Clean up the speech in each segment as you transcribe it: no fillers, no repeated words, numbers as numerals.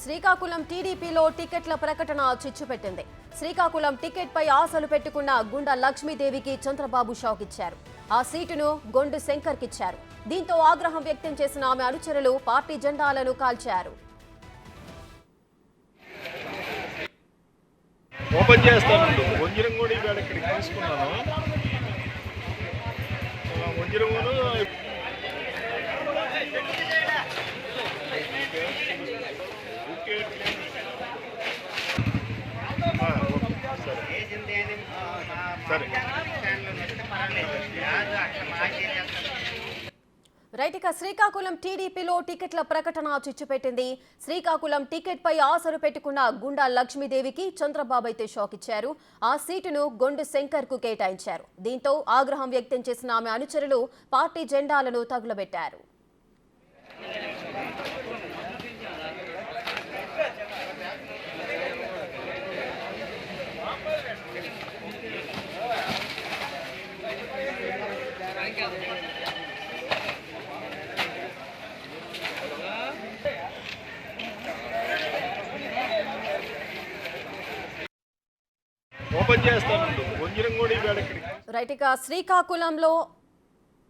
శ్రీకాకుళం టీడీపీలో టికెట్ల ప్రకటన చిచ్చుపెట్టింది. శ్రీకాకుళం టికెట్ పై ఆశలు పెట్టుకున్న గుండా లక్ష్మీదేవికి చంద్రబాబు షాక్ ఇచ్చారు. ఆ సీటును గొండు శంకర్ కిచ్చారు. దీంతో ఆగ్రహం వ్యక్తం చేసిన ఆమె అనుచరులు పార్టీ జెండాలను కాల్చారు. ఓపెన్ చేస్తాను. వంజరం కూడా ఇవాళ ఇక్కడికి తీసుకున్నాను. వంజరం రైట్, ఇక శ్రీకాకుళం టీడీపీలో టికెట్ల ప్రకటన చిచ్చుపెట్టింది. శ్రీకాకుళం టికెట్ పై ఆశలు పెట్టుకున్న గుండా లక్ష్మీదేవికి చంద్రబాబు అయితే షాక్ ఇచ్చారు. ఆ సీటును గొండు శంకర్ కు కేటాయించారు. దీంతో ఆగ్రహం వ్యక్తం చేసిన ఆమె అనుచరులు పార్టీ జెండాలను తగులబెట్టారు. ఓపెన్ చేస్తాను. వంజరం కూడా ఇవాళ ఇక్కడికి రైట్, ఇక శ్రీకాకుళంలో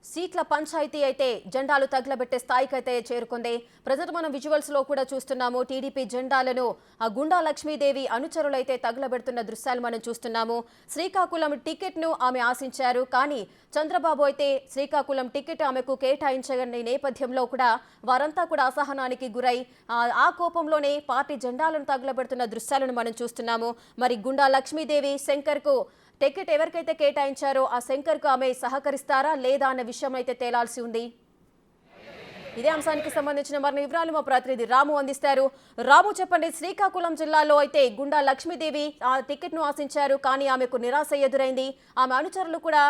సీట్ల పంచాయతీ అయితే జెండాలు తగలబెట్టే స్థాయికి అయితే చేరుకుంది. ప్రజెంట్ మనం విజువల్స్ లో కూడా చూస్తున్నాము. టీడీపీ జెండాలను ఆ గుండా లక్ష్మీదేవి అనుచరులైతే తగలబెడుతున్న దృశ్యాలు మనం చూస్తున్నాము. శ్రీకాకుళం టికెట్ ను ఆమె ఆశించారు, కానీ చంద్రబాబు అయితే శ్రీకాకుళం టికెట్ ఆమెకు కేటాయించని నేపథ్యంలో కూడా వారంతా కూడా అసహనానికి గురై ఆ కోపంలోనే పార్టీ జెండాలను తగలబెడుతున్న దృశ్యాలను మనం చూస్తున్నాము. మరి గుండా లక్ష్మీదేవి శంకర్ కు టికెట్ ఎవరికైతే కేటాయించారో ఆ శంకర్ కు ఆమె సహకరిస్తారా లేదా అన్న విషయం అయితే తేలాల్సి ఉంది. ఇదే అంశానికి సంబంధించిన మరిన్ని వివరాలు మా ప్రతినిధి రాము అందిస్తారు. రాము, చెప్పండి, శ్రీకాకుళం జిల్లాలో అయితే గుండా లక్ష్మీదేవి ఆ టికెట్ ను ఆశించారు, కానీ ఆమెకు నిరాశ ఎదురైంది. ఆమె అనుచరులు కూడా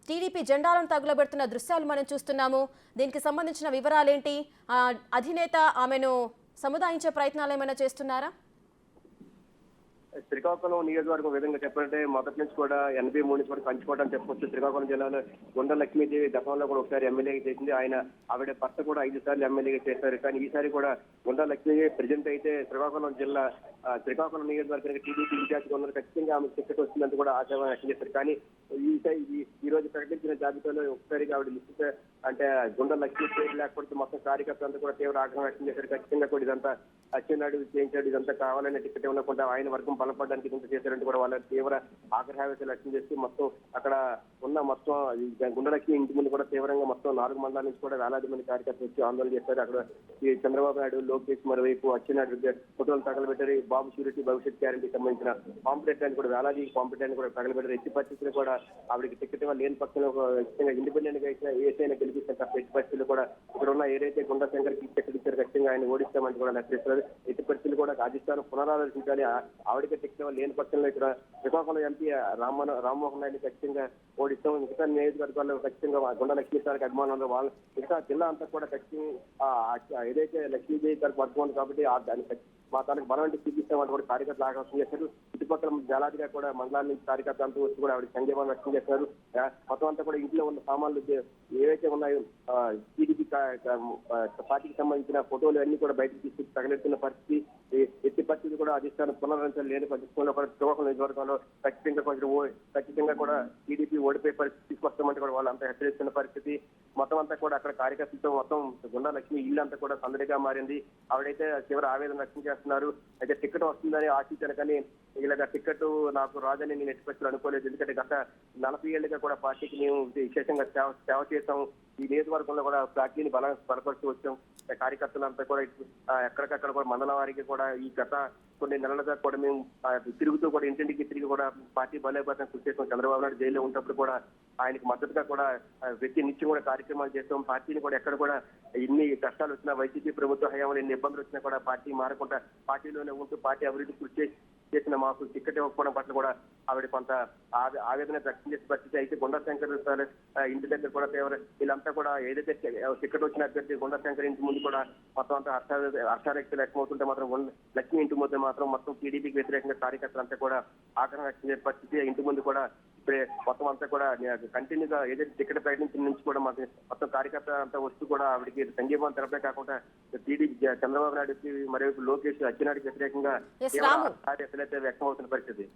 టీడీపీ జెండాలను తగులబెడుతున్న దృశ్యాలు మనం చూస్తున్నాము. దీనికి సంబంధించిన వివరాలేంటి? అధినేత ఆమెను సముదాయించే ప్రయత్నాలు ఏమైనా చేస్తున్నారా? శ్రీకాకుళం నియోజకవర్గం విధంగా చెప్పాలంటే మొదటి నుంచి కూడా 83 నుంచి కూడా పంచుకోవడం చెప్పొచ్చు. శ్రీకాకుళం జిల్లాలో గుండా లక్ష్మీదేవి గతంలో కూడా ఒకసారి ఎమ్మెల్యేగా చేసింది. ఆవిడ భర్త కూడా 5 సార్లు ఎమ్మెల్యేగా చేశారు. కానీ ఈసారి కూడా గుండా లక్ష్మీదేవి ప్రెసిడెంట్ అయితే శ్రీకాకుళం జిల్లా శ్రీకాకుళం నియోజకవర్గానికి టీడీపీ విద్యార్థిగా ఉన్నారు. ఖచ్చితంగా ఆమె టికెట్ వస్తుందంటూ కూడా ఆశాభావం వ్యక్తం చేశారు. కానీ ఈ రోజు ప్రకటించిన జాబితాలో ఒకసారిగా ఆవిడ లిస్ట్ అంటే గుండా లక్ష్మీదేవి లేకపోతే మొత్తం కార్యకర్తలు అంతా కూడా తీవ్ర ఆగ్రహం వ్యక్తం చేశారు. ఖచ్చితంగా కూడా ఇదంతా అచ్చెన్నాయుడు చేయించాడు, ఇదంతా కావాలనే టికెట్ ఇవ్వకుండా ఆయన వర్గం బలపడడానికి ఇదంతా చేశారంటే కూడా వాళ్ళ తీవ్ర ఆగ్రహావేశాలు వ్యక్తం చేసి మొత్తం అక్కడ ఉన్న మొత్తం గుండా లక్ష్మి ఇంటి ముందు కూడా తీవ్రంగా మొత్తం 4 మండలాల నుంచి కూడా వేలాది మంది కార్యకర్తలు వచ్చి ఆందోళన చేశారు. అక్కడ ఈ చంద్రబాబు నాయుడు, లోకేష్ మరోవైపు అచ్చెన్నాయుడు ఫోటోలు తగలబెట్టారు. బాబు షూరిటీ భవిష్యత్ గ్యారంటీకి సంబంధించిన కాంపిటెంట్ అని కూడా వేలాది కాంపిటెంట్ కూడా తగలబెట్టారు. ఎట్టి పరిస్థితులు కూడా ఆవిడకి టికెట్ లేని పక్షంలో ఖచ్చితంగా ఇండిపెండెంట్ గా ఇచ్చిన ఏసైనా గెలిపిస్తారు. ఎట్టి పరిస్థితులు కూడా ఇక్కడ ఉన్న ఏదైతే గుండా శంకర్ టికెట్ ఇచ్చారు ఖచ్చితంగా ఆయన ఓడిస్తామంటే కూడా లెక్కిస్తారు. ఎట్టి పరిస్థితులు కూడా అధిష్టానం పునరాలోచించాలి. ఆవిడకి టికెట్ లేని పక్షంలో ఇక్కడ శ్రీకాకుళం ఎంపీ రామ్మోహన్ నాయుడు ఖచ్చితంగా ఓడిస్తాం. మిగతా నియోజకవర్గాల్లో ఖచ్చితంగా గుండా లక్ష్మీ సార్కి అభిమానులు వాళ్ళు మిగతా జిల్లా అంతా కూడా ఖచ్చితంగా ఏదైతే లక్ష్మీదేవి గారికి వర్గం ఉంది కాబట్టి దాన్ని మా తనకు బలం చూపిస్తామంటే కూడా కార్యకర్తలు ఆకర్షణ చేశారు. చుట్టుపక్కల వేలాదిగా కూడా మండలాల నుంచి కార్యకర్తలు అంతా వచ్చి కూడా ఆవిడ సంక్షేమం వ్యక్తం చేస్తున్నారు. మొత్తం అంతా కూడా ఇంట్లో ఉన్న సామాన్లు ఏవైతే ఉన్నాయో టీడీపీ పార్టీకి సంబంధించిన ఫోటోలు అన్ని కూడా బయటకు తీసుకు తగలెడుతున్న పరిస్థితి. ఎట్టి పరిస్థితి కూడా అధిష్టానం పునరుద్ధరించాలి లేని పరిస్థితుల్లో కూడా శ్రీకాకుళం నియోజకవర్గంలో ఖచ్చితంగా కూడా టీడీపీ ఓడిపోయే పరిస్థితి తీసుకొస్తామంటే కూడా వాళ్ళు అంతా హెచ్చరిస్తున్న పరిస్థితి. మొత్తం అంతా కూడా అక్కడ కార్యకర్తలతో మొత్తం గుండా లక్ష్మి ఇల్లు అంతా కూడా సందడిగా మారింది. ఆవిడైతే తీవ్ర ఆవేదన వ్యక్తం చేస్తున్నారు. అయితే టికెట్ వస్తుందని ఆశించాను, కానీ ఇలాగ టికెట్ నాకు రాదని నేను ఎట్టి పరిస్థితులు అనుకోలేదు. ఎందుకంటే గత 40 ఏళ్ళుగా కూడా పార్టీకి మేము విశేషంగా సేవ చేస్తాం. ఈ నియోజకవర్గంలో కూడా పార్టీని బలపరుస్తూ వచ్చాం. కార్యకర్తలంతా కూడా ఎక్కడికక్కడ కూడా మండల వారికి కూడా ఈ గత కొన్ని నెలలుగా కూడా మేము తిరుగుతూ కూడా ఇంటింటికి తిరిగి కూడా పార్టీ బలోపేతం కృషి చేస్తాం. చంద్రబాబు నాయుడు జైల్లో ఉన్నప్పుడు కూడా ఆయనకు మద్దతుగా కూడా వ్యక్తి నిత్యం కూడా కార్యక్రమాలు చేస్తాం. పార్టీని కూడా ఎక్కడ కూడా ఎన్ని కష్టాలు వచ్చినా, వైసీపీ ప్రభుత్వ హయాంలో ఎన్ని ఇబ్బందులు వచ్చినా కూడా పార్టీ మారకుండా పార్టీలోనే ఉంటూ పార్టీ అభివృద్ధి కృషి చేసిన మాకు టికెట్ ఇవ్వకపోవడం పట్ల కూడా ఆవిడ కొంత ఆవేదన వ్యక్తం చేసే పరిస్థితి. అయితే గుండా శంకర్ ఇంటి దగ్గర కూడా వీళ్ళంతా కూడా ఏదైతే టికెట్ వచ్చిన అభ్యర్థి గుండా శంకర్ ఇంటి ముందు కూడా మొత్తం అంతా హర్షారెక్తులు ఎక్కువవుతుంటే మాత్రం లక్ష్మి ఇంటి ముందు మాత్రం మొత్తం టీడీపీకి వ్యతిరేకంగా కార్యకర్తలు అంతా కూడా ఆగ్రహం వ్యక్తం చేసే పరిస్థితి. ఇంటి ముందు కూడా ఇప్పుడే మొత్తం అంతా కూడా కంటిన్యూగా ఏదైతే టికెట్ ప్రకటించిన నుంచి కూడా మొత్తం కార్యకర్త అంతా వస్తూ కూడా ఆవిడకి సంఘీభావం తెలపే కాకుండా టీడీపీ చంద్రబాబు నాయుడుకి మరోవైపు లోకేష్ అచ్చెన్నాయుడికి వ్యతిరేకంగా Yes, రాము. అసలైతే వ్యక్తం అవుతున్న పరిస్థితి.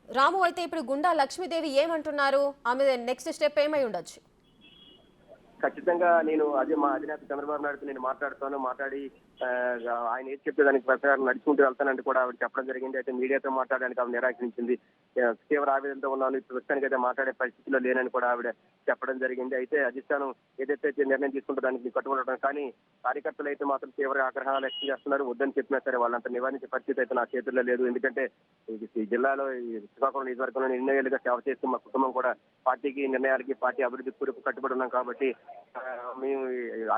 రాము, అయితే ఇప్పుడు గుండా లక్ష్మీదేవి ఏమంటున్నారు? ఆమె నెక్స్ట్ స్టెప్ ఏమై ఉండొచ్చు? ఖచ్చితంగా నేను అదే మా అధినేత చంద్రబాబు నాయుడుతో నేను మాట్లాడి ఆయన ఏది చెప్తే దానికి ప్రకారం నడుచుకుంటూ వెళ్తానంటే కూడా ఆవిడ చెప్పడం జరిగింది. అయితే మీడియాతో మాట్లాడడానికి ఆవిడ నిరాకరించింది. తీవ్ర ఆవేదనతో ఉన్నాను, ఇప్పుడు ప్రస్తుతానికి అయితే మాట్లాడే పరిస్థితిలో లేనని కూడా ఆవిడ చెప్పడం జరిగింది. అయితే అధిష్టానం ఏదైతే నిర్ణయం తీసుకుంటే దానికి కట్టుబడటం, కానీ కార్యకర్తలు అయితే మాత్రం తీవ్ర ఆగ్రహాలు వ్యక్తం చేస్తున్నారు. వద్దని చెప్పినా సరే వాళ్ళంతా నివారించే పరిస్థితి అయితే నా చేతుల్లో లేదు. ఎందుకంటే ఈ జిల్లాలో ఈ శ్రీకాకుళం నియోజకవర్గంలో ఎన్నో ఏళ్ళుగా సేవ చేస్తూ మా కుటుంబం కూడా పార్టీకి నిర్ణయాలకి పార్టీ అభివృద్ధికి కూడా కట్టుబడి ఉన్నాం. కాబట్టి మేము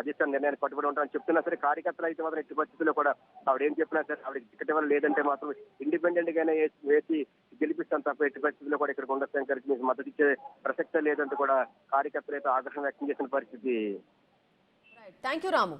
అధిష్టాన నిర్ణయానికి కట్టుబడి ఉంటామని చెప్తున్నా సరే కార్యకర్తలు అయితే మాత్రం ఎట్టి పరిస్థితుల్లో కూడా ఆవిడ ఏం చెప్పినా సరే ఆవిడ టికెట్ ఇవ్వాలి, లేదంటే మాత్రం ఇండిపెండెంట్ గానే వేసి గెలిపిస్తాం తప్ప ఎట్టి పరిస్థితుల్లో కూడా ఇక్కడ కొండ శంకర్కి మీకు మద్దతు ఇచ్చే ప్రసక్తే లేదంటూ కూడా కార్యకర్తలు అయితే ఆగ్రహం వ్యక్తం చేసిన పరిస్థితి. Thank you Ramu.